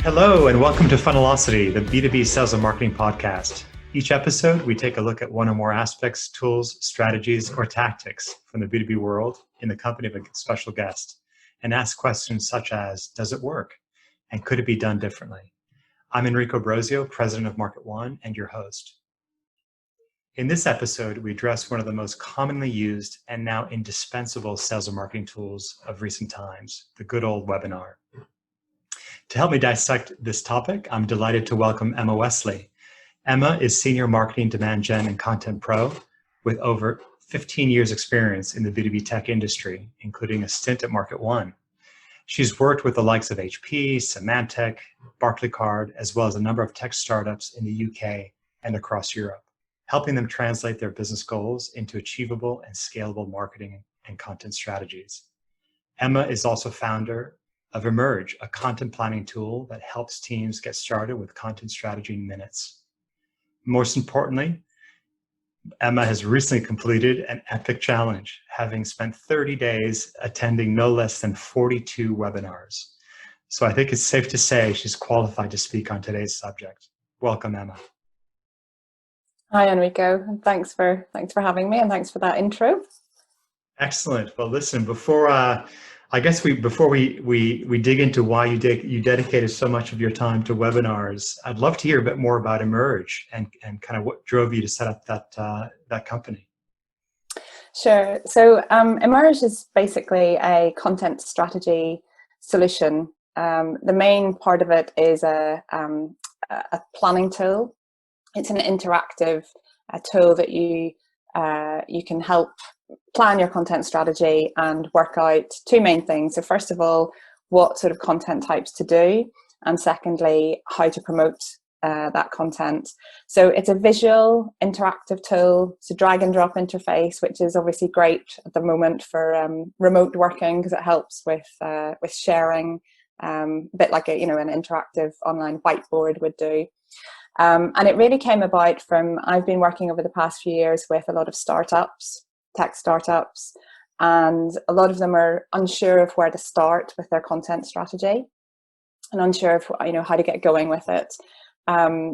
Hello, and welcome to Funnelocity, the B2B sales and marketing podcast. Each episode, we take a look at one or more aspects, tools, strategies, or tactics from the B2B world in the company of a special guest and ask questions such as, does it work? And could it be done differently? I'm Enrico Brosio, president of MarketOne, and your host. In this episode, we address one of the most commonly used and now indispensable sales and marketing tools of recent times, the good old webinar. To help me dissect this topic, I'm delighted to welcome Emma Westley. Emma is Senior Marketing Demand Gen and Content Pro with over 15 years experience in the B2B tech industry, including a stint at MarketOne. She's worked with the likes of HP, Symantec, Barclaycard, as well as a number of tech startups in the UK and across Europe, helping them translate their business goals into achievable and scalable marketing and content strategies. Emma is also founder of Emerge, a content planning tool that helps teams get started with content strategy in minutes. Most importantly, Emma has recently completed an epic challenge, having spent 30 days attending no less than 42 webinars. So I think it's safe to say she's qualified to speak on today's subject. Welcome, Emma. Hi, Enrico, and thanks for having me, and thanks for that intro. Excellent. Well, listen, before we dig into why you dedicated so much of your time to webinars, I'd love to hear a bit more about Emerge and kind of what drove you to set up that company. Sure. So Emerge is basically a content strategy solution. The main part of it is a planning tool. It's an interactive tool that you can help plan your content strategy and work out two main things. So first of all, what sort of content types to do, and secondly, how to promote that content. So it's a visual interactive tool. It's a drag and drop interface, which is obviously great at the moment for remote working because it helps with sharing, a bit like an interactive online whiteboard would do. And it really came about from, I've been working over the past few years with a lot of startups, tech startups, and a lot of them are unsure of where to start with their content strategy and unsure of how to get going with it.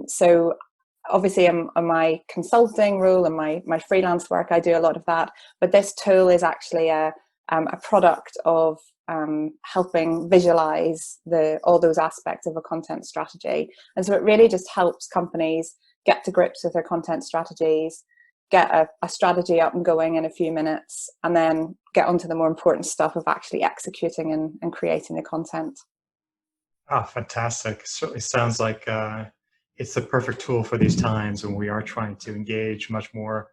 So obviously in my consulting role and my freelance work, I do a lot of that, but this tool is actually a product of helping visualize all those aspects of a content strategy. And so it really just helps companies get to grips with their content strategies, get a strategy up and going in a few minutes, and then get onto the more important stuff of actually executing and creating the content. Oh, fantastic. Certainly sounds like it's the perfect tool for these times when we are trying to engage much more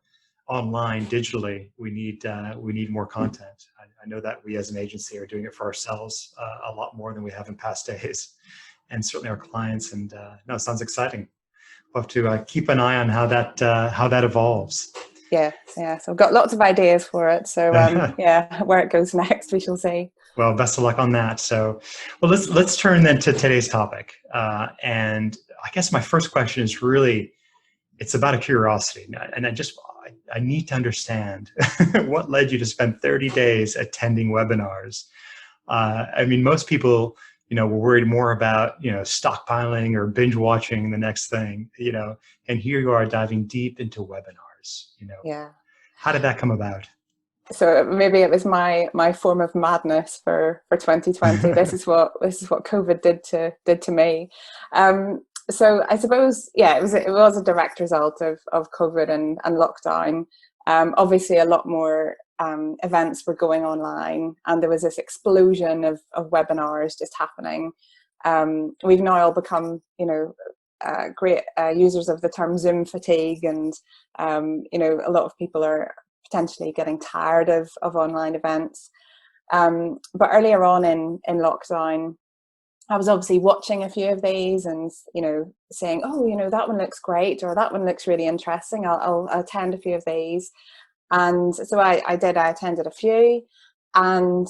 online digitally. We need more content. I know that we as an agency are doing it for ourselves a lot more than we have in past days, and certainly our clients. And it sounds exciting. We'll have to keep an eye on how that evolves. Yeah. So I've got lots of ideas for it. So where it goes next, we shall see. Well, best of luck on that. So, well, let's turn then to today's topic. And I guess my first question is really, it's about a curiosity, and I need to understand what led you to spend 30 days attending webinars. I mean, most people, were worried more about, stockpiling or binge watching the next thing, and here you are diving deep into webinars, Yeah. How did that come about? So maybe it was my form of madness for 2020. This is what COVID did to me. So I suppose, it was a direct result of COVID and lockdown. Obviously, a lot more events were going online, and there was this explosion of webinars just happening. We've now all become, great users of the term Zoom fatigue, and a lot of people are potentially getting tired of online events. But earlier on in lockdown, I was obviously watching a few of these and, saying, oh, that one looks great, or that one looks really interesting. I'll attend a few of these. And so I attended a few. And,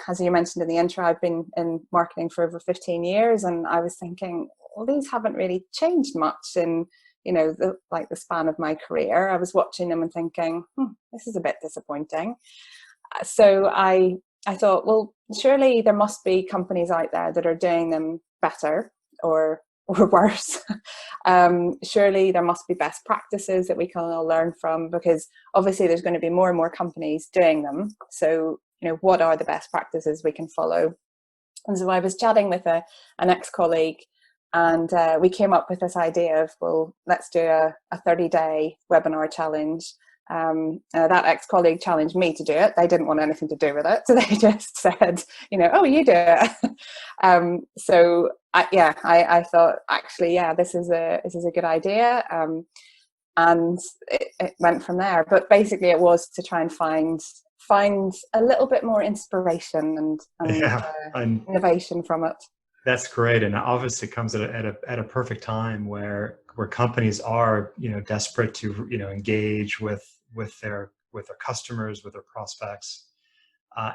as you mentioned in the intro, I've been in marketing for over 15 years. And I was thinking, well, these haven't really changed much in, the span of my career. I was watching them and thinking, this is a bit disappointing. So I I thought, well, surely there must be companies out there that are doing them better or worse. Surely there must be best practices that we can all learn from, because obviously there's going to be more and more companies doing them. So, what are the best practices we can follow? And so I was chatting with an ex-colleague, and we came up with this idea of, well, let's do a 30-day webinar challenge. That ex-colleague challenged me to do it. They didn't want anything to do with it, so they just said, oh, you do it. So I thought, actually, this is a good idea, and it went from there. But basically, it was to try and find a little bit more inspiration and innovation from it. That's great, and obviously it comes at a perfect time where companies are desperate to engage with their customers, with their prospects,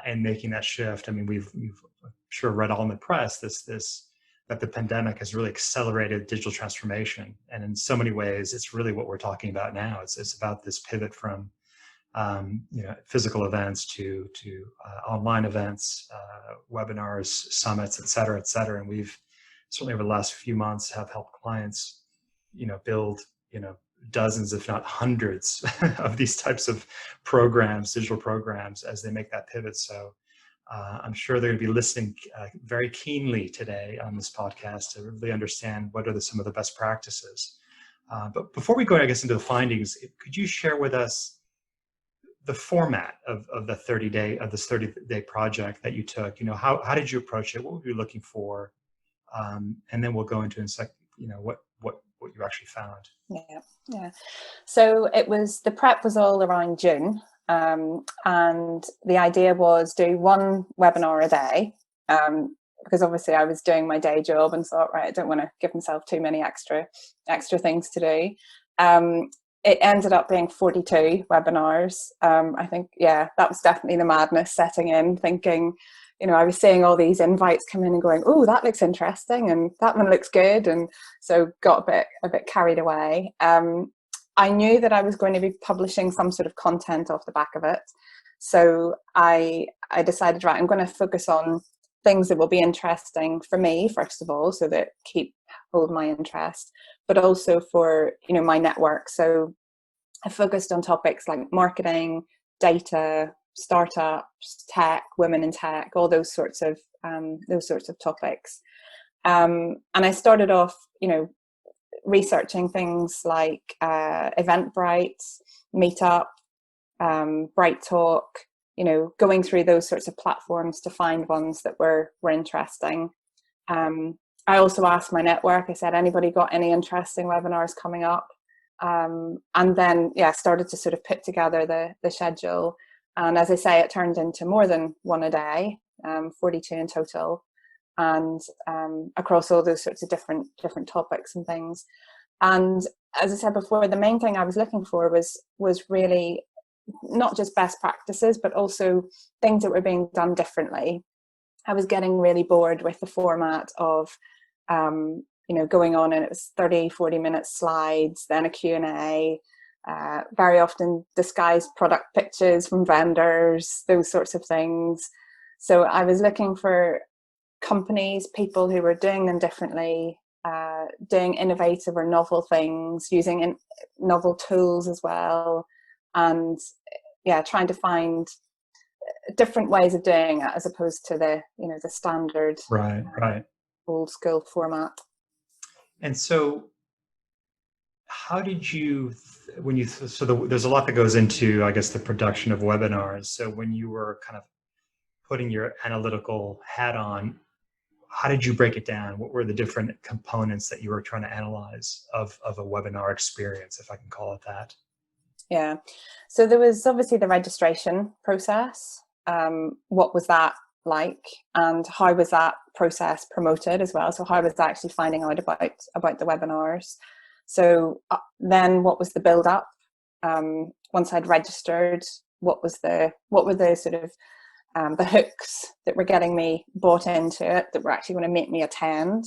and making that shift. I mean, we've I'm sure read all in the press that the pandemic has really accelerated digital transformation, and in so many ways, it's really what we're talking about now. It's about this pivot from physical events to online events, webinars, summits, et cetera, et cetera. And we've certainly over the last few months have helped clients, build, dozens, if not hundreds of these types of programs, digital programs, as they make that pivot. So I'm sure they're going to be listening very keenly today on this podcast to really understand what are some of the best practices. But before we go, I guess, into the findings, could you share with us the format of this 30-day project that you took? How did you approach it? What were you looking for? And then we'll go into what you actually found. Yeah. So the prep was all around June, and the idea was do one webinar a day, because obviously I was doing my day job and thought, right, I don't want to give myself too many extra things to do. It ended up being 42 webinars. I think, that was definitely the madness setting in, thinking, I was seeing all these invites come in and going, oh, that looks interesting, and that one looks good. And so got a bit carried away. I knew that I was going to be publishing some sort of content off the back of it. So I decided, right, I'm going to focus on things that will be interesting for me, first of all, so that hold my interest, but also for my network. So I focused on topics like marketing, data, startups, tech, women in tech, all those sorts of topics. And I started off, researching things like Eventbrite, Meetup, Bright Talk, going through those sorts of platforms to find ones that were interesting. I also asked my network, I said, anybody got any interesting webinars coming up? And then, started to sort of put together the schedule. And as I say, it turned into more than one a day, 42 in total, and across all those sorts of different topics and things. And as I said before, the main thing I was looking for was really not just best practices, but also things that were being done differently. I was getting really bored with the format of, going on, and it was 30-40 minute slides, then a Q&A, very often disguised product pictures from vendors, those sorts of things. So I was looking for companies, people who were doing them differently, doing innovative or novel things, using novel tools as well, and trying to find different ways of doing it as opposed to the standard right old school format. And so how did you there's a lot that goes into, I guess, the production of webinars. So when you were kind of putting your analytical hat on, how did you break it down? What were the different components that you were trying to analyze of a webinar experience, if I can call it that? Yeah. So there was obviously the registration process. What was that like, and how was that process promoted as well? So how was I actually finding out about the webinars? So then what was the build up? Once I'd registered, what were the sort of the hooks that were getting me bought into it, that were actually going to make me attend?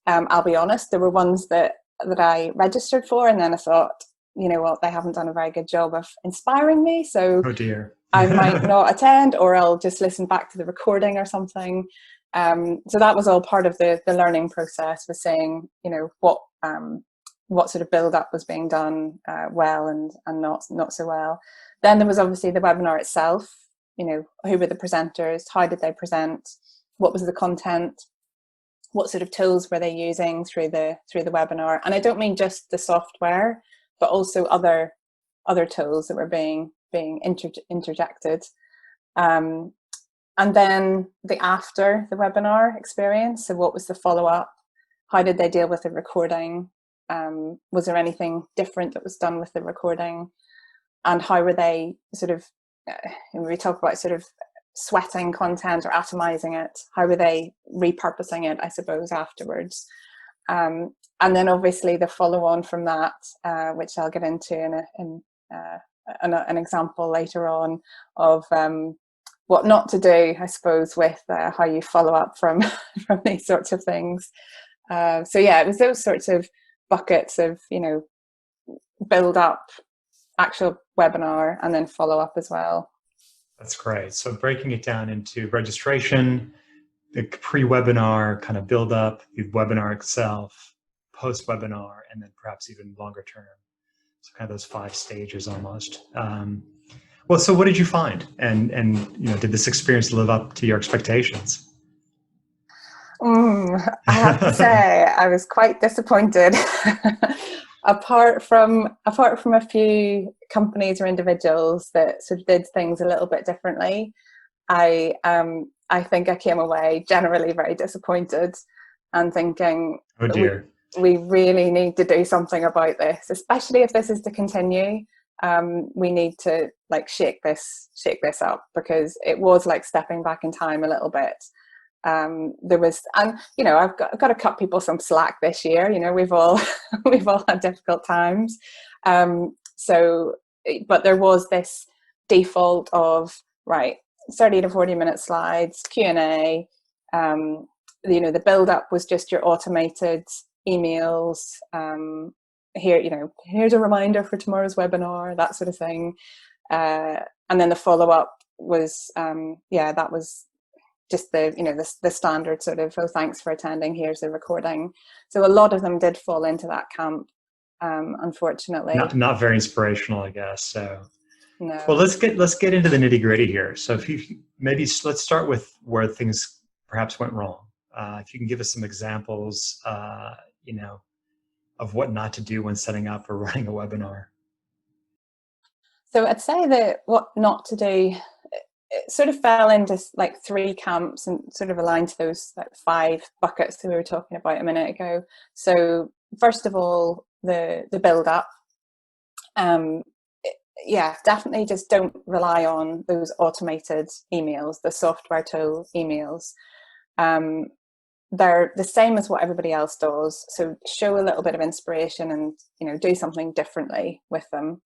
I'll be honest, there were ones that I registered for, and then I thought, you know what, they haven't done a very good job of inspiring me, so Oh dear. I might not attend, or I'll just listen back to the recording or something. So that was all part of the learning process, was saying, you know, what sort of build up was being done well and not so well. Then there was obviously the webinar itself. You know, who were the presenters? How did they present? What was the content? What sort of tools were they using through the webinar? And I don't mean just the software, but also other tools that were being interjected. And then the after the webinar experience. So what was the follow-up? How did they deal with the recording? Was there anything different that was done with the recording? And how were they sort of, when we talk about sort of sweating content or atomizing it, how were they repurposing it, I suppose, afterwards? And then obviously the follow on from that, which I'll get into in an example later on of what not to do, I suppose, with how you follow up from these sorts of things. So yeah, it was those sorts of buckets of, you know, build up, actual webinar, and then follow up as well. That's great. So breaking it down into registration, the pre-webinar kind of build up, the webinar itself, post-webinar, and then perhaps even longer term. So kind of those 5 stages almost. Well, so what did you find? And you know, did this experience live up to your expectations? I have to say, I was quite disappointed. apart from a few companies or individuals that sort of did things a little bit differently, I think I came away generally very disappointed and thinking, oh dear, we really need to do something about this, especially if this is to continue. We need to like shake this up, because it was like stepping back in time a little bit. There was, and you know, I've got to cut people some slack this year. You know, we've all had difficult times. So, but there was this default of, right, 30 to 40 minute slides, Q&A. You know, the build up was just your automated emails. Here, you know, here's a reminder for tomorrow's webinar, that sort of thing. And then the follow up was, that was just the, you know, the standard sort of, oh, thanks for attending, here's the recording. So a lot of them did fall into that camp, unfortunately. Not very inspirational, I guess. So no. Well, let's get into the nitty gritty here. So if you maybe let's start with where things perhaps went wrong. If you can give us some examples, you know, of what not to do when setting up or running a webinar. So I'd say that what not to do, it sort of fell into like 3 camps and sort of aligned to those like 5 buckets that we were talking about a minute ago. So first of all, the build up. Yeah, definitely just don't rely on those automated emails, the software tool emails. They're the same as what everybody else does. So show a little bit of inspiration and, you know, do something differently with them.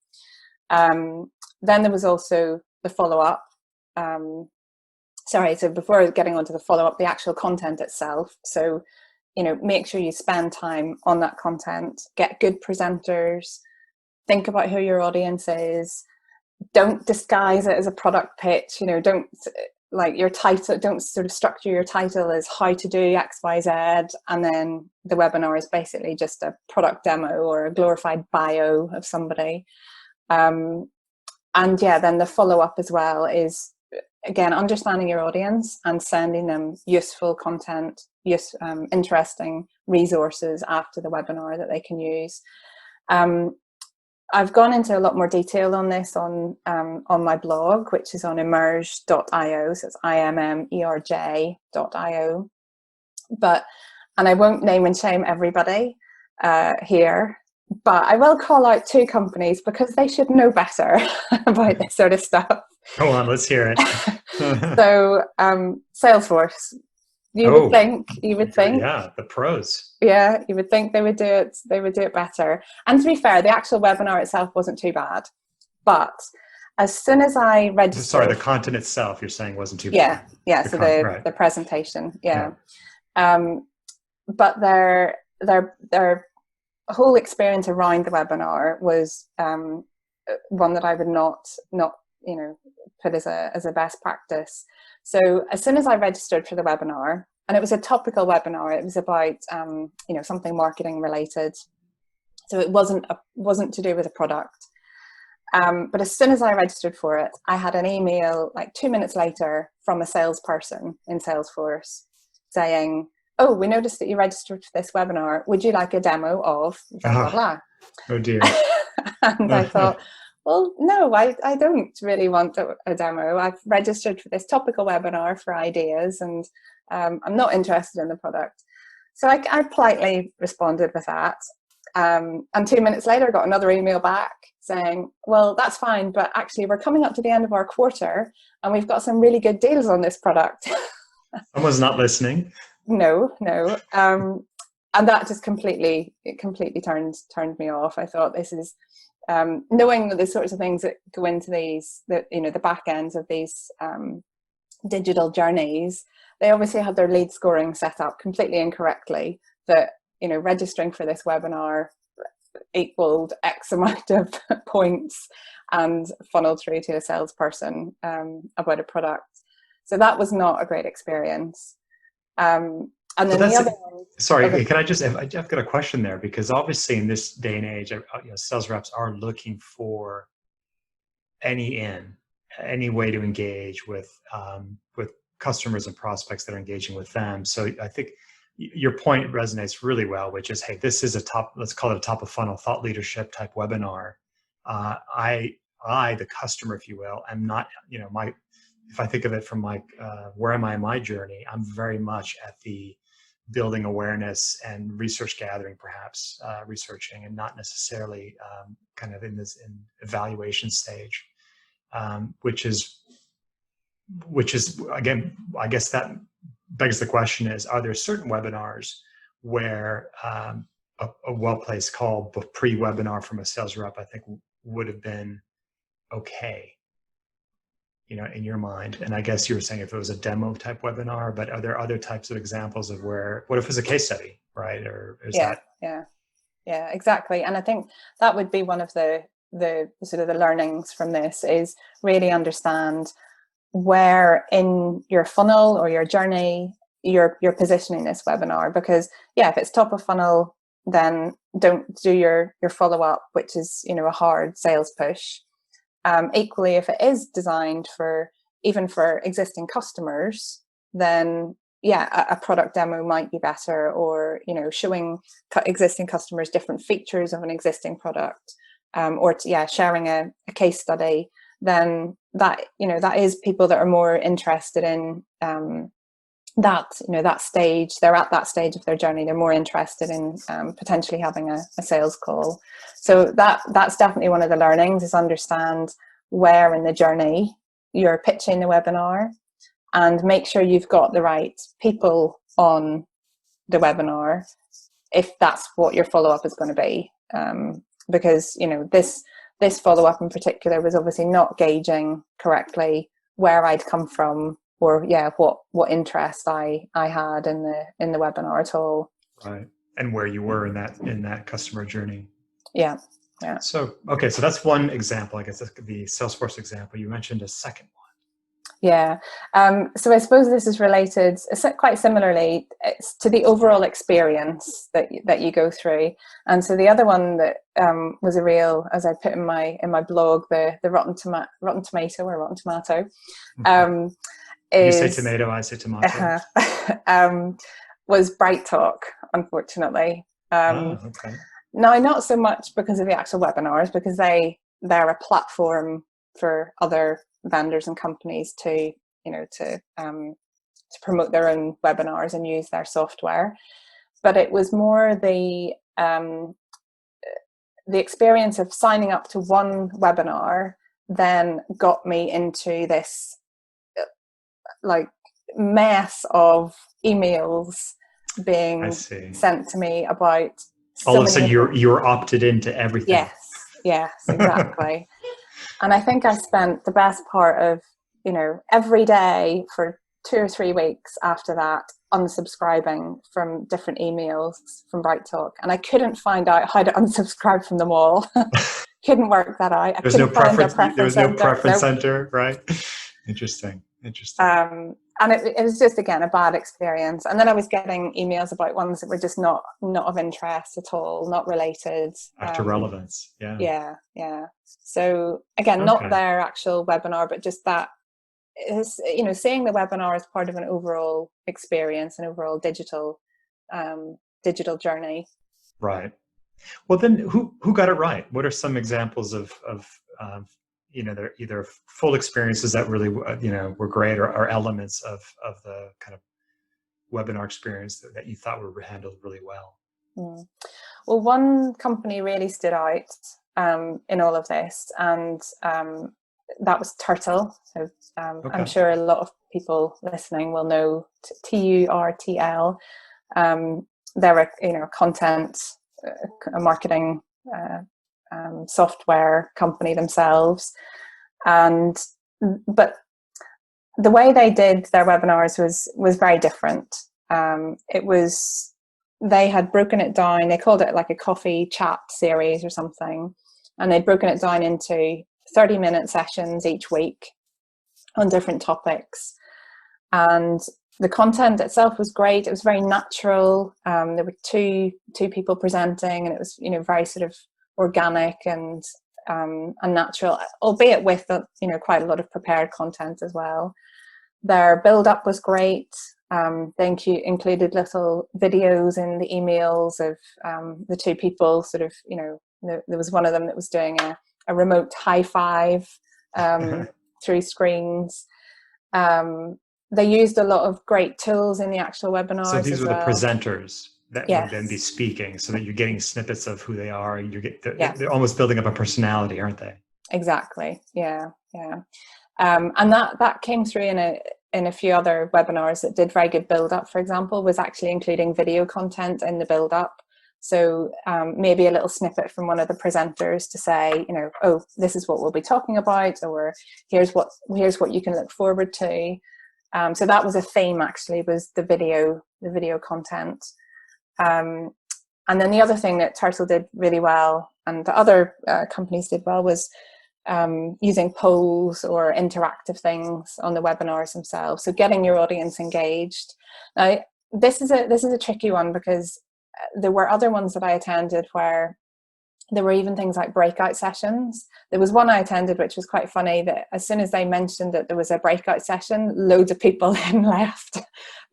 Then there was also the follow-up. So before getting onto the follow-up, the actual content itself. So, you know, make sure you spend time on that content, get good presenters, think about who your audience is. Don't disguise it as a product pitch. You know, don't like your title, don't sort of structure your title as how to do X, Y, Z. And then the webinar is basically just a product demo or a glorified bio of somebody. And yeah, then the follow-up as well is, again, understanding your audience and sending them useful content, interesting resources after the webinar that they can use. I've gone into a lot more detail on this on my blog, which is on emerge.io. So it's immerj.io. And I won't name and shame everybody here, but I will call out 2 companies because they should know better about this sort of stuff. Go on, let's hear it. So Salesforce. You would think. Yeah, the pros. Yeah, you would think they would do it better. And to be fair, the actual webinar itself wasn't too bad. But as soon as I registered... Sorry, the content itself, you're saying, wasn't too bad. Yeah, the presentation, yeah. But their whole experience around the webinar was one that I would not put as a best practice. So as soon as I registered for the webinar, and it was a topical webinar, it was about something marketing related, so it wasn't to do with a product. But as soon as I registered for it, I had an email like 2 minutes later from a salesperson in Salesforce saying, "Oh, we noticed that you registered for this webinar. Would you like a demo of blah, blah, blah?" Oh dear. And I thought, well, no, I don't really want a demo. I've registered for this topical webinar for ideas, and I'm not interested in the product. So I politely responded with that. And 2 minutes later, got another email back saying, well, that's fine, but actually we're coming up to the end of our quarter and we've got some really good deals on this product. Someone's not listening. No. And that just completely turned me off. I thought, this is knowing that the sorts of things that go into these, the back ends of these digital journeys, they obviously had their lead scoring set up completely incorrectly, that registering for this webinar equaled X amount of points and funneled through to a salesperson about a product. So that was not a great experience. And then the other one. Sorry, can I just? I've got a question there, because obviously in this day and age, sales reps are looking for any way to engage with customers and prospects that are engaging with them. So I think your point resonates really well, which is, hey, this is let's call it a top of funnel thought leadership type webinar. I, the customer, if you will, am not, if I think of it from where am I in my journey, I'm very much at the building awareness and research gathering, perhaps researching, and not necessarily kind of in evaluation stage, which is again, I guess that begs the question is, are there certain webinars where a well-placed call pre-webinar from a sales rep, I think, would have been okay, in your mind? And I guess you were saying if it was a demo type webinar, but are there other types of examples of what if it's a case study, right? Or is that? Yeah, exactly. And I think that would be one of the sort of the learnings from this, is really understand where in your funnel or your journey you're positioning this webinar. Because if it's top of funnel, then don't do your follow-up, which is a hard sales push. Equally, if it is designed for existing customers, then a product demo might be better, or showing existing customers different features of an existing product, or sharing a case study. Then that is people that are more interested in that stage. They're at that stage of their journey. They're more interested in potentially having a sales call. So that's definitely one of the learnings, is understand where in the journey you're pitching the webinar, and make sure you've got the right people on the webinar if that's what your follow-up is going to be. Because this follow-up in particular was obviously not gauging correctly where I'd come from, or what interest I had in the webinar at all. Right. And where you were in that customer journey. Yeah. So so that's one example. I guess that could be Salesforce example. You mentioned a second one. Yeah. So I suppose this is related quite similarly to the overall experience that you go through. And so the other one that was a real, as I put in my blog, the rotten tomato or rotten tomato. You say tomato, I say tomato. Was Bright Talk, unfortunately. Okay. Now, not so much because of the actual webinars, because they're a platform for other vendors and companies to promote their own webinars and use their software. But it was more the experience of signing up to one webinar then got me into this mess of emails being sent to me about all of a sudden you're opted into everything. Yes, exactly. And I think I spent the best part of every day for 2 or 3 weeks after that unsubscribing from different emails from BrightTalk, and I couldn't find out how to unsubscribe from them all. Couldn't work that out. I There's no couldn't find a preference. There preference was no center. preference Nope. center, right? Interesting. And it was just, again, a bad experience. And then I was getting emails about ones that were just not of interest at all, not related. After relevance, yeah. So again, not their actual webinar, but just that is, seeing the webinar as part of an overall experience, an overall digital journey. Right. Well, then who got it right? What are some examples of they're either full experiences that really were great, or elements of the kind of webinar experience that you thought were handled really well? Well, one company really stood out in all of this, and that was Turtle. So I'm sure a lot of people listening will know TURTL. They're a content, a marketing software company themselves, but the way they did their webinars was very different. They had broken it down. They called it like a coffee chat series or something, and they'd broken it down into 30-minute sessions each week on different topics. And the content itself was great. It was very natural. There were two people presenting, and it was very sort of organic and natural, albeit with quite a lot of prepared content as well. Their build up was great. They included little videos in the emails of the two people sort of, there was one of them that was doing a remote high five through screens. They used a lot of great tools in the actual webinars. So these were the presenters that yes. would then be speaking, so that you're getting snippets of who they are. They're almost building up a personality, aren't they? Exactly. Yeah. And that came through in a few other webinars that did very good build up. For example, was actually including video content in the build up. So maybe a little snippet from one of the presenters to say, oh, this is what we'll be talking about, or here's what you can look forward to. So that was a theme, actually, was the video content. And then the other thing that Turtle did really well, and the other companies did well, was using polls or interactive things on the webinars themselves. So getting your audience engaged. Now, this is a tricky one, because there were other ones that I attended where there were even things like breakout sessions. There was one I attended which was quite funny, that as soon as they mentioned that there was a breakout session, loads of people then left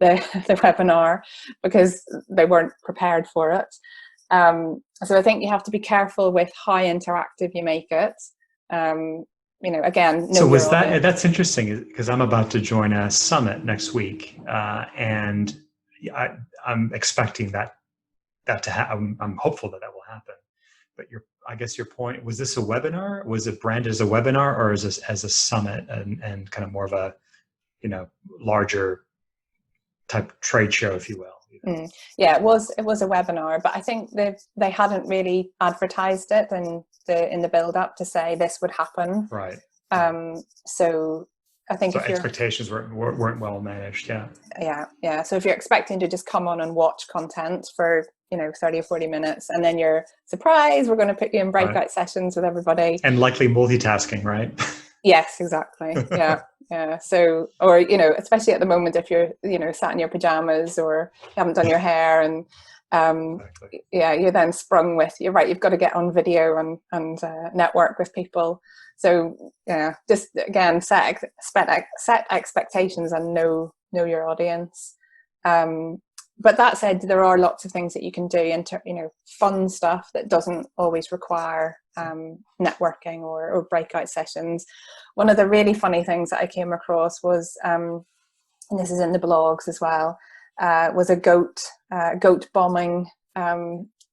the webinar because they weren't prepared for it. So I think you have to be careful with how interactive you make it. Again, so was that audience. That's interesting, because I'm about to join a summit next week, and I'm expecting that to happen. I'm hopeful that will happen. But I guess your point, was this a webinar? Was it branded as a webinar, or is this as a summit and kind of more of a larger type trade show, if you will? Yeah, it was a webinar, but I think they hadn't really advertised it in the build up to say this would happen. Right. So I think expectations weren't well managed. Yeah. So if you're expecting to just come on and watch content for 30 or 40 minutes, and then you're surprised, we're going to put you in breakout sessions with everybody, and likely multitasking, right? Yes, exactly. Yeah. So, or especially at the moment, if you're sat in your pajamas or you haven't done your hair, and exactly. You're then sprung with, you're right, you've got to get on video and network with people. So just again, set expectations and know your audience. But that said, there are lots of things that you can do fun stuff that doesn't always require networking or breakout sessions. One of the really funny things that I came across was, and this is in the blogs as well, was a goat bombing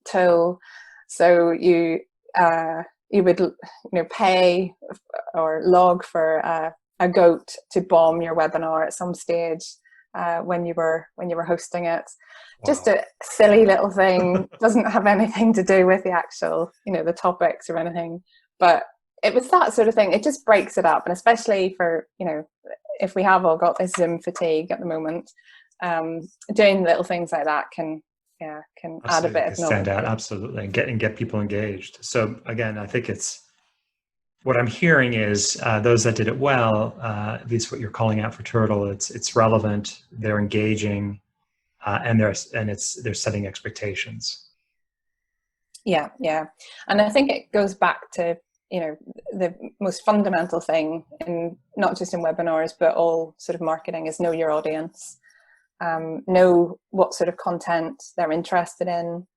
tool. So you would pay or log for a goat to bomb your webinar at some stage when you were hosting it. Wow. Just a silly little thing, doesn't have anything to do with the actual the topics or anything, but it was that sort of thing. It just breaks it up, and especially for if we have all got this Zoom fatigue at the moment, doing little things like that can add a Absolutely, bit it of can stand out. novelty. Absolutely, and get people engaged. So again, I think it's what I'm hearing is those that did it well, at least what you're calling out for Turtle, it's relevant, they're engaging, and they're setting expectations. Yeah, and I think it goes back to, the most fundamental thing in not just in webinars but all sort of marketing is know your audience, know what sort of content they're interested in,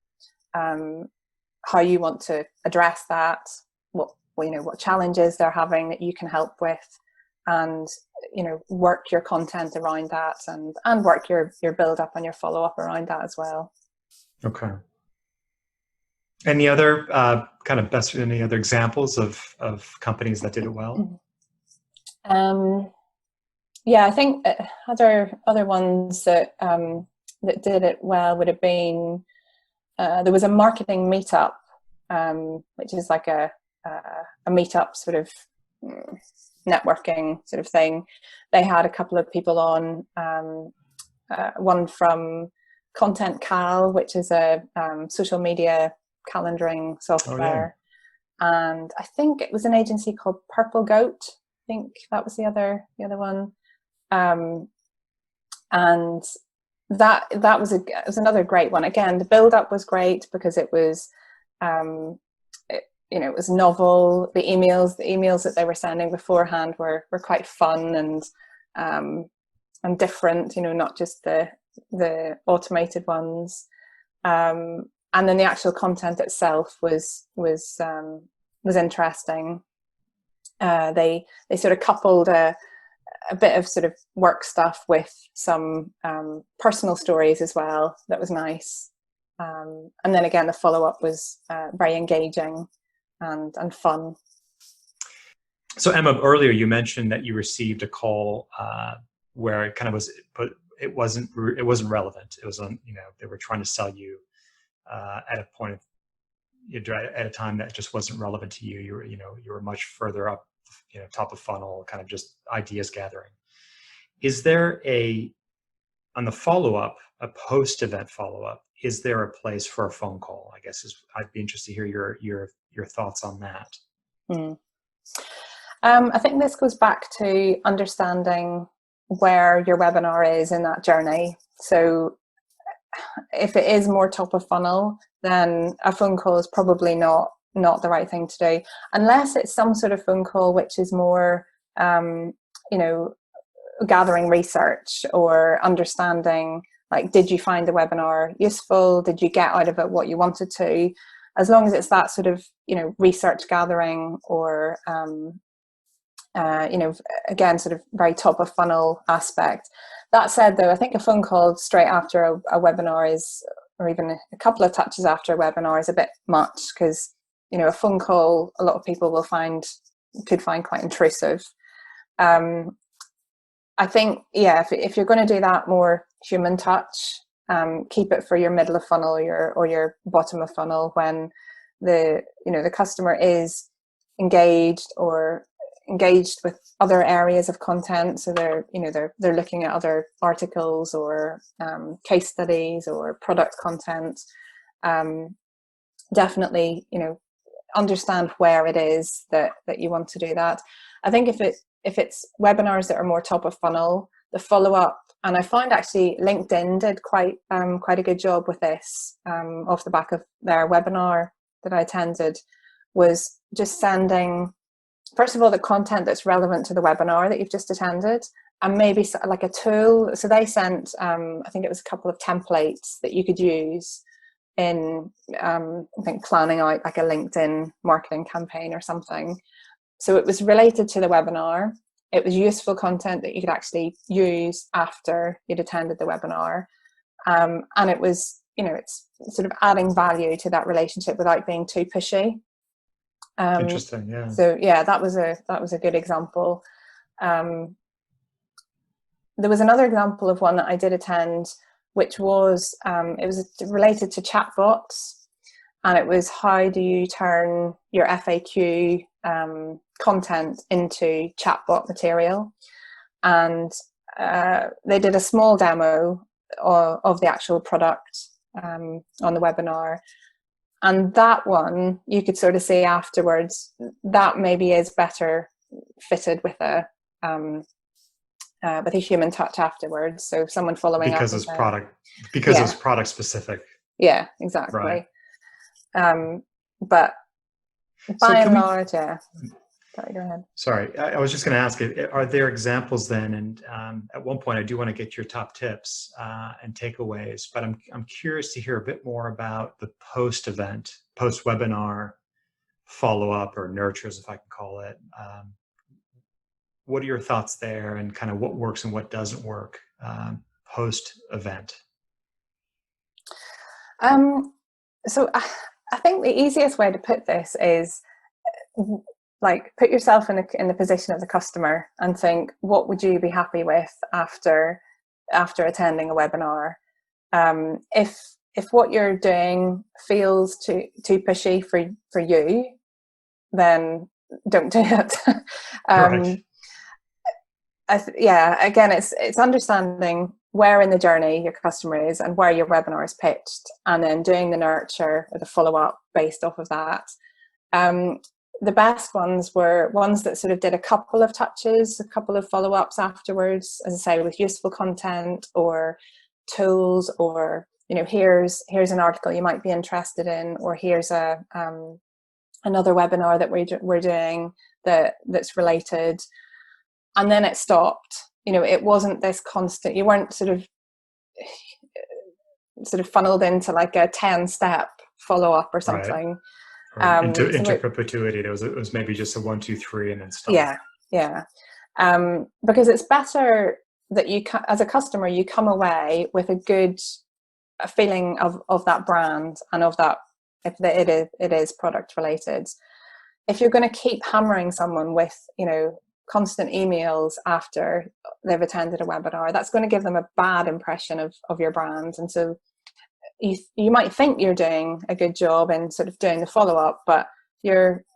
how you want to address that, what challenges they're having that you can help with, and work your content around that, and work your build up and your follow up around that as well. Okay. Any other any other examples of companies that did it well? Yeah, I think other ones that that did it well would have been, there was a marketing meetup, which is like a meetup sort of networking sort of thing. They had a couple of people on, one from Content Cal, which is a social media calendaring software. Oh, yeah. And I think it was an agency called Purple Goat. I think that was the other one. And that was it was another great one. Again, the build up was great because it was it was novel. The emails that they were sending beforehand were quite fun and different, not just the automated ones. And then the actual content itself was interesting. They sort of coupled a bit of sort of work stuff with some personal stories as well. That was nice. And then again, the follow-up was very engaging and fun. So Emma, earlier you mentioned that you received a call where it kind of was, but it wasn't relevant. It was on, they were trying to sell you at a point at a time that just wasn't relevant to you. You were much further up, top of funnel, kind of just ideas gathering. Is there on the follow-up, a post-event follow-up, is there a place for a phone call? I guess I'd be interested to hear your thoughts on that. I think this goes back to understanding where your webinar is in that journey. So if it is more top of funnel, then a phone call is probably not the right thing to do, unless it's some sort of phone call which is more gathering research or understanding, like, did you find the webinar useful, did you get out of it what you wanted to. As long as it's that sort of research gathering or again, sort of very top of funnel aspect. That said, though, I think a phone call straight after a webinar is, or even a couple of touches after a webinar, is a bit much, because a phone call, a lot of people could find quite intrusive. I think, if you're going to do that more human touch, keep it for your middle of funnel or your bottom of funnel, when the customer is engaged with other areas of content. So they're looking at other articles or case studies or product content. Definitely, understand where it is that you want to do that. I think if it's webinars that are more top of funnel, the follow up, and I find actually LinkedIn did quite a good job with this, off the back of their webinar that I attended, was just sending, first of all, the content that's relevant to the webinar that you've just attended, and maybe like a tool. So they sent, I think it was a couple of templates that you could use in, I think, planning out like a LinkedIn marketing campaign or something. So it was related to the webinar. It was useful content that you could actually use after you'd attended the webinar. And it was, it's sort of adding value to that relationship without being too pushy. Interesting, yeah. So that was a good example. There was another example of one that I did attend, which was it was related to chatbots, and it was, how do you turn your FAQ content into chatbot material? And they did a small demo of the actual product on the webinar. And that one, you could sort of say afterwards, that maybe is better fitted with a human touch afterwards. So someone following because up it's product specific. Yeah, exactly. Right. But by and large, yeah. Sorry, go ahead. Sorry, I was just going to ask, are there examples then? And at one point, I do want to get your top tips and takeaways, but I'm curious to hear a bit more about the post-event, post-webinar follow-up or nurtures, if I can call it. What are your thoughts there, and kind of what works and what doesn't work post-event? So I think the easiest way to put this is, like, put yourself in the position of the customer and think, what would you be happy with after attending a webinar? If what you're doing feels too pushy for you, then don't do it. Right. Again, it's understanding where in the journey your customer is and where your webinar is pitched, and then doing the nurture or the follow-up based off of that. The best ones were ones that sort of did a couple of touches, a couple of follow-ups afterwards, as I say, with useful content or tools, or, you know, here's an article you might be interested in, or here's another webinar that we're doing that's related. And then it stopped. You know, it wasn't this constant, you weren't sort of funneled into like a 10-step follow-up or something. Right. Into perpetuity. It was maybe just a 1, 2, 3 and then stop. Yeah. Because it's better that you, as a customer, you come away with a good feeling of that brand and of that, if it is product related. If you're going to keep hammering someone with, you know, constant emails after they've attended a webinar, that's going to give them a bad impression of your brand. And so you might think you're doing a good job in sort of doing the follow-up, but you're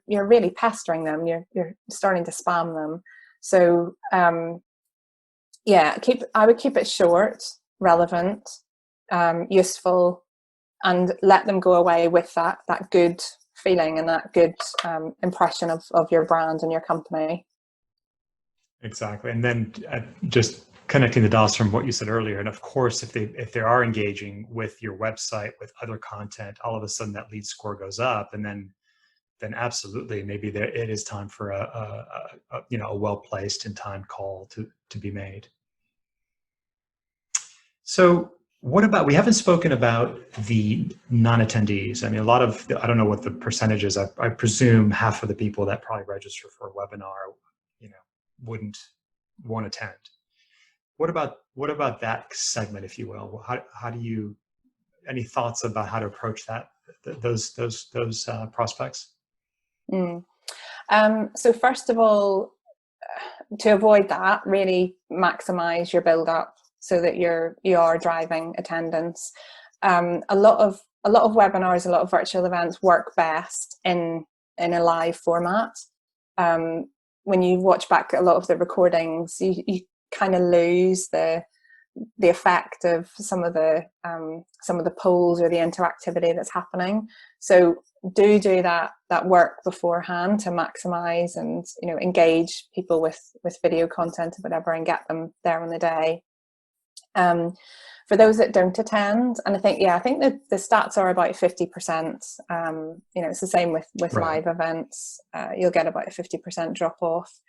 really pestering them. You're starting to spam them. So I would keep it short, relevant, useful, and let them go away with that good feeling and that good impression of your brand and your company. Exactly. And then just connecting the dots from what you said earlier, and of course, if they are engaging with your website with other content, all of a sudden that lead score goes up, and then absolutely maybe it is time for a well-placed and timed call to be made. So what about, we haven't spoken about the non-attendees. I mean, I don't know what the percentage is. I presume half of the people that probably register for a webinar, wouldn't want to attend. What about that segment, if you will? How do you, any thoughts about how to approach those prospects? So first of all, to avoid that, really maximize your build up so that you are driving attendance. A lot of webinars, a lot of virtual events work best in a live format. When you watch back a lot of the recordings, you kind of lose the effect of some of the polls or the interactivity that's happening. So do that work beforehand to maximize and engage people with video content or whatever, and get them there on the day. For those that don't attend, and I think the stats are about 50%. It's the same with Right. live events. You'll get about a 50% drop off.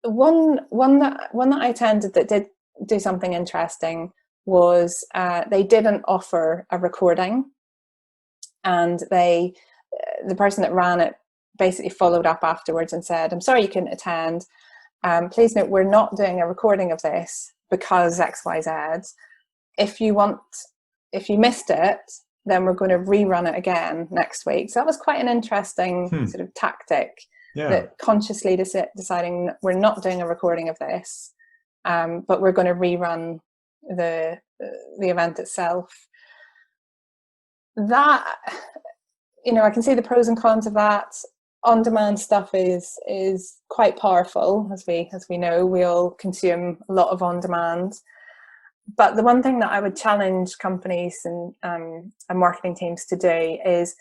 One that I attended that did do something interesting was they didn't offer a recording, and the person that ran it basically followed up afterwards and said, "I'm sorry you couldn't attend. Please note we're not doing a recording of this because XYZ. If you missed it, then we're going to rerun it again next week." So that was quite an interesting sort of tactic. Yeah. That consciously deciding we're not doing a recording of this, but we're going to rerun the event itself. That, I can see the pros and cons of that. on-demand stuff is quite powerful, as we know. We all consume a lot of on-demand. But the one thing that I would challenge companies and marketing teams to do is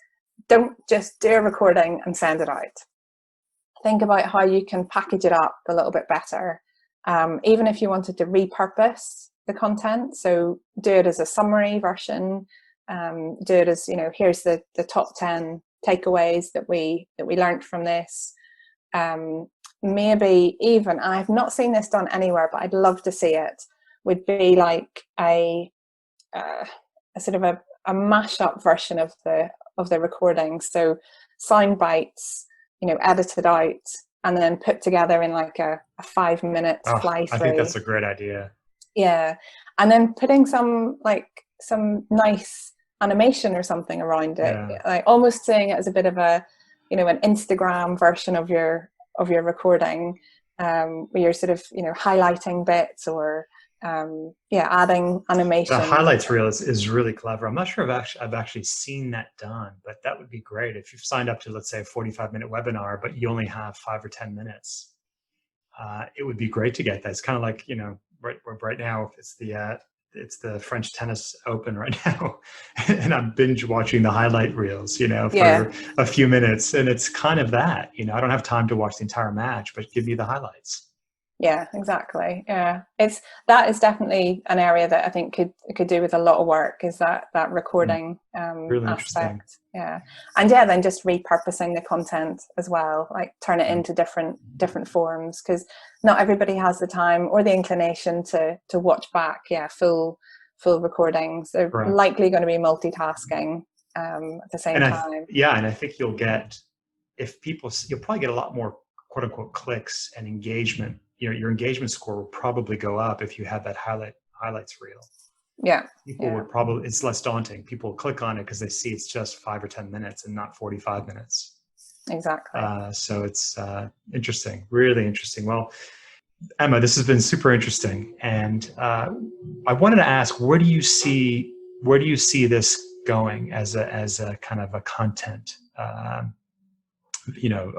don't just do a recording and send it out. Think about how you can package it up a little bit better. Even if you wanted to repurpose the content, so do it as a summary version, do it as, here's the top 10 takeaways that we learned from this. Maybe even, I've not seen this done anywhere, but I'd love to see it, would be like a sort of a mashup version of the recording. So sound bites, edited out and then put together in like a 5-minute fly through. I think that's a great idea. Yeah. And then putting some nice animation or something around it, like almost seeing it as a bit of a, an Instagram version of your recording, where you're sort of, highlighting bits or, adding animation. The highlights reel is really clever. I'm not sure if I've actually seen that done, but that would be great. If you've signed up to, let's say, a 45-minute webinar, but you only have 5 or 10 minutes, it would be great to get that. It's kind of like, right now it's the French tennis open right now. And I'm binge watching the highlight reels, for a few minutes. And it's kind of that, I don't have time to watch the entire match, but give me the highlights. Yeah, exactly. Yeah, that is definitely an area that I think could do with a lot of work, is that recording really aspect. Yeah, and then just repurposing the content as well, like turn it into different forms, because not everybody has the time or the inclination to watch back. Full recordings. They're likely going to be multitasking at the same time. And I think you'll probably get a lot more quote unquote clicks and engagement. Your engagement score will probably go up if you have that highlights reel. Yeah. People would probably, it's less daunting. People will click on it because they see it's just 5 or 10 minutes and not 45 minutes. Exactly. So it's interesting, really interesting. Well, Emma, this has been super interesting. And I wanted to ask, where do you see this going as a kind of a content, a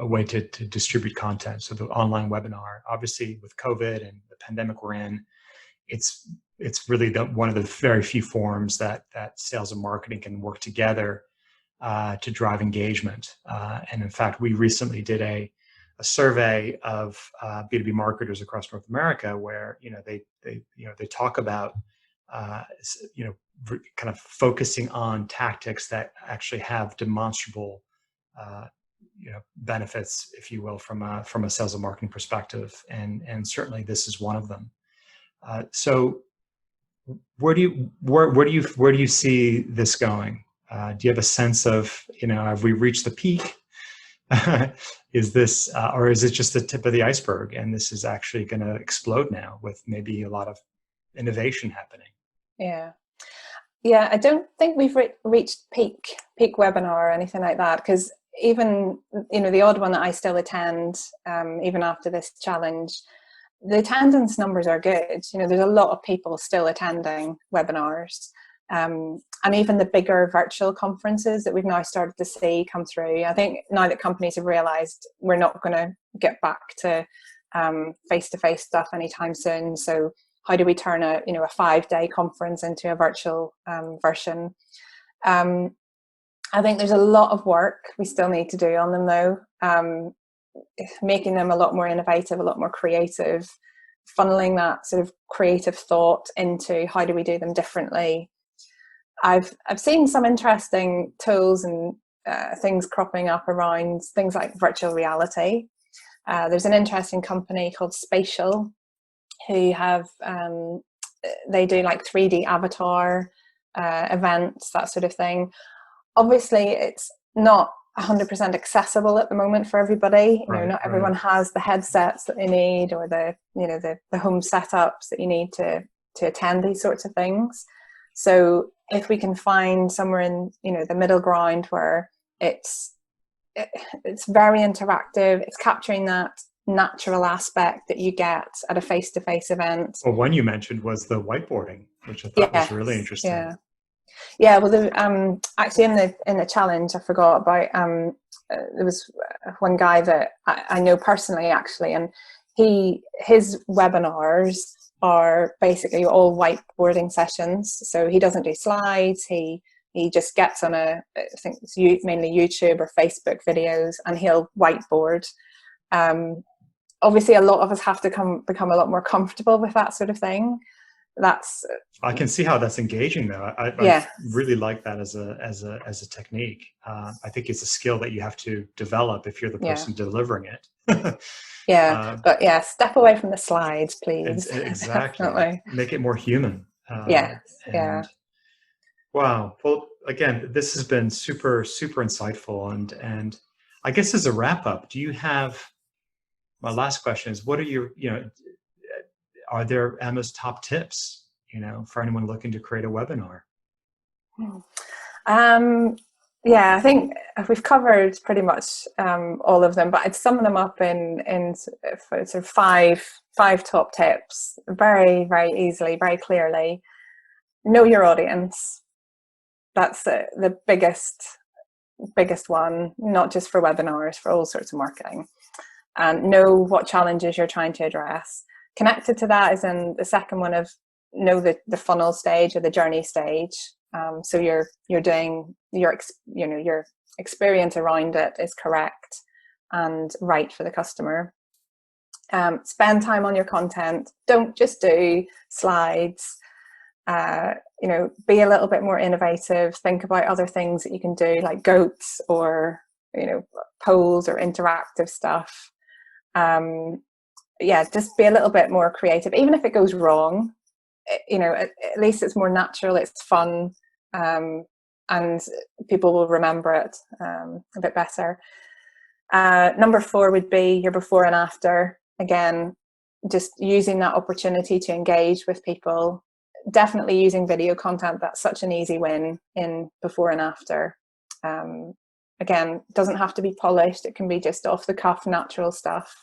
way to distribute content? So the online webinar, obviously with COVID and the pandemic we're in, it's really one of the very few forms that sales and marketing can work together to drive engagement. And in fact, we recently did a survey of B2B marketers across North America, where they talk about kind of focusing on tactics that actually have demonstrable benefits, if you will, from a sales and marketing perspective, and certainly this is one of them. So where do you see this going? Do you have a sense of, have we reached the peak? Is this, or is it just the tip of the iceberg, and this is actually going to explode now with maybe a lot of innovation happening? Yeah, I don't think we've reached peak webinar or anything like that, because even, the odd one that I still attend, even after this challenge, the attendance numbers are good. There's a lot of people still attending webinars. And even the bigger virtual conferences that we've now started to see come through. I think now that companies have realized we're not going to get back to face-to-face stuff anytime soon. So how do we turn a 5-day conference into a virtual version? I think there's a lot of work we still need to do on them, though. Making them a lot more innovative, a lot more creative, funneling that sort of creative thought into how do we do them differently. I've seen some interesting tools and things cropping up around things like virtual reality. There's an interesting company called Spatial who have they do like 3D avatar events, that sort of thing. Obviously, it's not 100% accessible at the moment for everybody. Not everyone has the headsets that they need, or the home setups that you need to attend these sorts of things. So if we can find somewhere in the middle ground where it's very interactive, it's capturing that natural aspect that you get at a face-to-face event. Well, one you mentioned was the whiteboarding, which I thought was really interesting. Yeah, well, actually in the challenge, I forgot about. There was one guy that I know personally, actually, and his webinars are basically all whiteboarding sessions. So he doesn't do slides. He just gets on I think it's mainly YouTube or Facebook videos, and he'll whiteboard. Obviously, a lot of us have to become a lot more comfortable with that sort of thing. I can see how that's engaging, though. I really like that as a technique. I think it's a skill that you have to develop if you're the person delivering it. But step away from the slides, please. Exactly. Definitely. Make it more human. Wow. Well, again, this has been super, super insightful. And I guess as a wrap up, do you have, my last question is, what are your, are there Emma's top tips, for anyone looking to create a webinar? I think we've covered pretty much all of them, but I'd sum them up in sort of five top tips, very, very easily, very clearly. Know your audience. That's the biggest one, not just for webinars, for all sorts of marketing. And know what challenges you're trying to address. Connected to that is in the second one of know the funnel stage or the journey stage. So you're doing your experience around it is correct and right for the customer. Spend time on your content. Don't just do slides. Be a little bit more innovative. Think about other things that you can do, like goats or polls or interactive stuff. Just be a little bit more creative, even if it goes wrong. At least it's more natural, it's fun, and people will remember it a bit better. Number 4 would be your before and after. Again, just using that opportunity to engage with people. Definitely using video content. That's such an easy win in before and after. Again, doesn't have to be polished. It can be just off the cuff, natural stuff.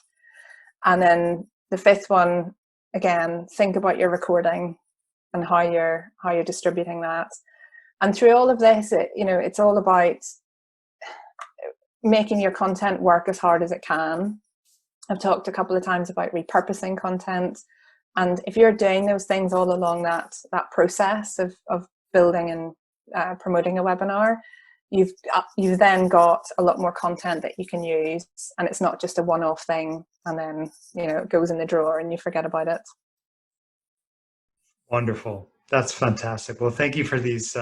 And then the 5th one, again, think about your recording and how you're distributing that. And through all of this, it's all about making your content work as hard as it can. I've talked a couple of times about repurposing content. And if you're doing those things all along that process of building and promoting a webinar, you've then got a lot more content that you can use, and it's not just a one-off thing and then it goes in the drawer and you forget about it. Wonderful. That's fantastic. Well, thank you for these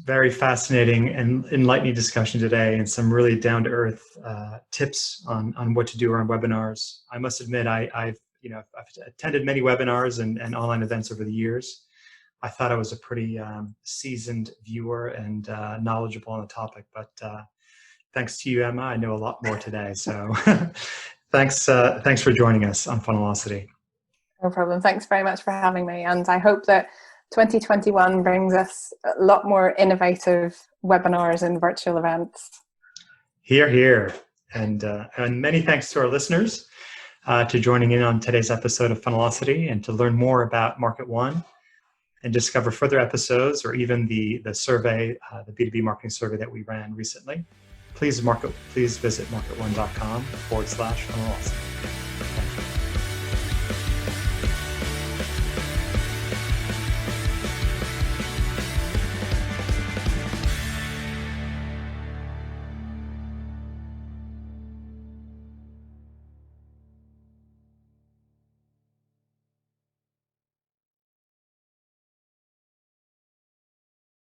very fascinating and enlightening discussion today, and some really down-to-earth tips on what to do around webinars. I must admit, I've attended many webinars and online events over the years. I thought I was a pretty seasoned viewer and knowledgeable on the topic, but thanks to you, Emma, I know a lot more today. So thanks for joining us on Funnelocity. No problem. Thanks very much for having me. And I hope that 2021 brings us a lot more innovative webinars and virtual events. Hear, hear. And many thanks to our listeners to joining in on today's episode of Funnelocity. And to learn more about MarketOne and discover further episodes, or even the survey, the B2B marketing survey that we ran recently, please visit marketone.com/Funnelocity.